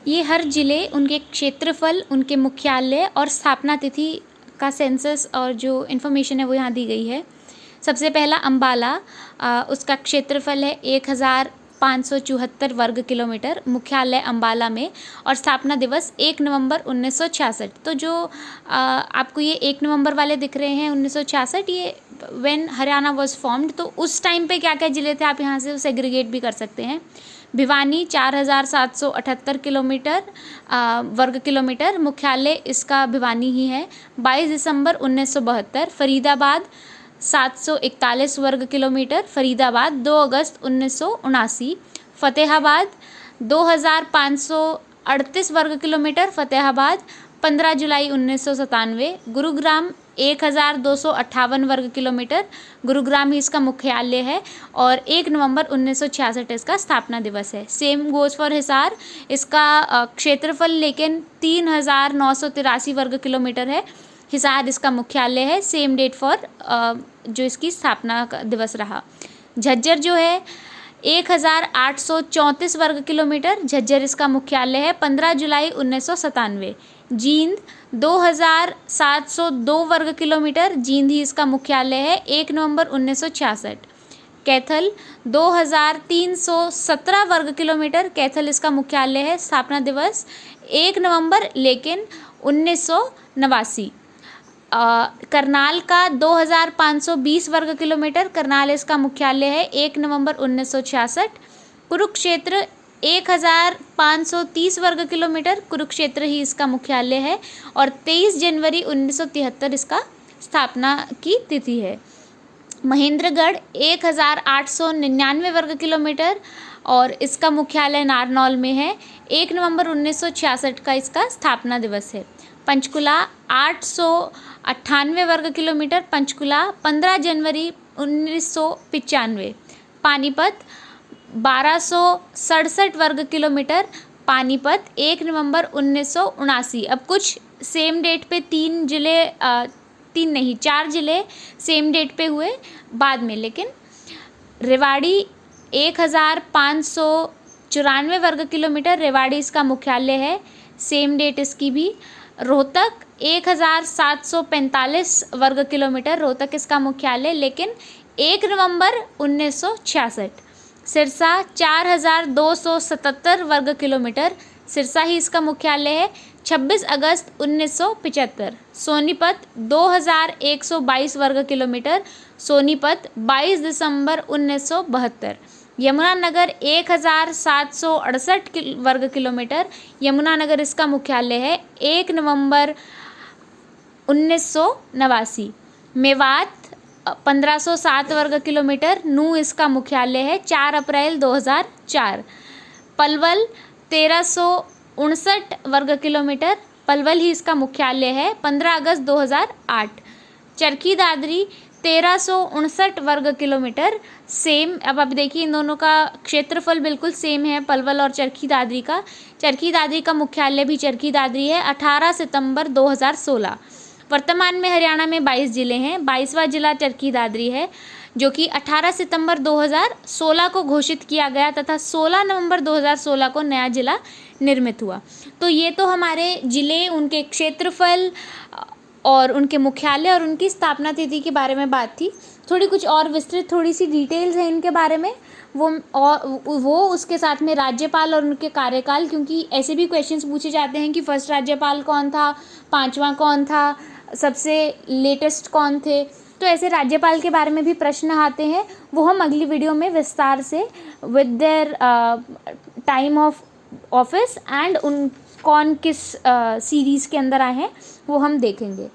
ये हर जिले, उनके क्षेत्रफल, उनके मुख्यालय और स्थापना तिथि का सेंसस और जो इन्फॉर्मेशन है वो यहाँ दी गई है। सबसे पहला अम्बाला, उसका क्षेत्रफल है 1574 वर्ग किलोमीटर, मुख्यालय अम्बाला में, और स्थापना दिवस 1 नवंबर 1966। तो जो आपको ये 1 नवंबर वाले दिख रहे हैं 1966, ये व्हेन हरियाणा वाज फॉर्म्ड, तो उस टाइम पे क्या क्या ज़िले थे आप यहाँ से सेग्रीगेट भी कर सकते हैं। भिवानी 4778 किलोमीटर वर्ग किलोमीटर, मुख्यालय इसका भिवानी ही है, 22 दिसंबर 1972। फरीदाबाद 741 वर्ग किलोमीटर, फरीदाबाद 2 अगस्त 1979। फ़तेहाबाद 2538 वर्ग किलोमीटर, फ़तेहाबाद 15 जुलाई 1997। गुरुग्राम 1258 वर्ग किलोमीटर, गुरुग्राम ही इसका मुख्यालय है, और 1 नवंबर 1966 इसका स्थापना दिवस है। सेम गोज़ फॉर हिसार, इसका क्षेत्रफल लेकिन 3983 वर्ग किलोमीटर है, हिसार इसका मुख्यालय है, सेम डेट फॉर जो इसकी स्थापना का दिवस रहा। झज्जर जो है 1834 वर्ग किलोमीटर, झज्जर इसका मुख्यालय है, 15 जुलाई 1997। जींद 2702 वर्ग किलोमीटर, जींद ही इसका मुख्यालय है, 1 नवंबर 1966। कैथल 2317 वर्ग किलोमीटर, कैथल इसका मुख्यालय है, स्थापना दिवस 1 नवंबर लेकिन 1989। करनाल का 2520 वर्ग किलोमीटर, करनाल इसका मुख्यालय है, 1 नवंबर 1966। कुरुक्षेत्र 1530 वर्ग किलोमीटर, कुरुक्षेत्र ही इसका मुख्यालय है, और 23 जनवरी 1973 इसका स्थापना की तिथि है। महेंद्रगढ़ 1899 वर्ग किलोमीटर, और इसका मुख्यालय नारनौल में है, 1 नवंबर 1966 का इसका स्थापना दिवस है। पंचकुला 898 वर्ग किलोमीटर, पंचकुला 15 जनवरी 1995। पानीपत 1267 वर्ग किलोमीटर, पानीपत 1 नवंबर 1979। अब कुछ सेम डेट पे 4 ज़िले सेम डेट पे हुए बाद में, लेकिन रेवाड़ी 1594 वर्ग किलोमीटर, रेवाड़ी इसका मुख्यालय है, सेम डेट इसकी भी। रोहतक 1745 वर्ग किलोमीटर, रोहतक इसका मुख्यालय, लेकिन 1 नवंबर 1966। सिरसा 4277 वर्ग किलोमीटर, सिरसा ही इसका मुख्यालय है, 26 अगस्त 1975। सोनीपत 2122 वर्ग किलोमीटर, सोनीपत 22 दिसंबर 1972। यमुनानगर 1768 वर्ग किलोमीटर, यमुनानगर इसका मुख्यालय है, 1 नवंबर 1989। मेवात 1507 वर्ग किलोमीटर, नू इसका मुख्यालय है, 4 अप्रैल 2004। पलवल 1359 वर्ग किलोमीटर, पलवल ही इसका मुख्यालय है, 15 अगस्त 2008। चरखी दादरी 1359 वर्ग किलोमीटर, सेम। अब आप देखिए इन दोनों का क्षेत्रफल बिल्कुल सेम है, पलवल और चरखी दादरी का। चरखी दादरी का मुख्यालय भी चरखी दादरी है, 18 सितंबर 2016। वर्तमान में हरियाणा में 22 ज़िले हैं, 22वां ज़िला चरखी दादरी है, जो कि 18 सितंबर 2016 को घोषित किया गया तथा 16 नवंबर 2016 को नया ज़िला निर्मित हुआ। तो ये तो हमारे ज़िले, उनके क्षेत्रफल और उनके मुख्यालय और उनकी स्थापना तिथि के बारे में बात थी। थोड़ी कुछ और विस्तृत थोड़ी सी डिटेल्स हैं इनके बारे में, वो उसके साथ में राज्यपाल और उनके कार्यकाल, क्योंकि ऐसे भी क्वेश्चंस पूछे जाते हैं कि फर्स्ट राज्यपाल कौन था, 5वां कौन था, सबसे लेटेस्ट कौन थे, तो ऐसे राज्यपाल के बारे में भी प्रश्न आते हैं। वो हम अगली वीडियो में विस्तार से with their time of office and उन कौन किस सीरीज़ के अंदर आए हैं वो हम देखेंगे।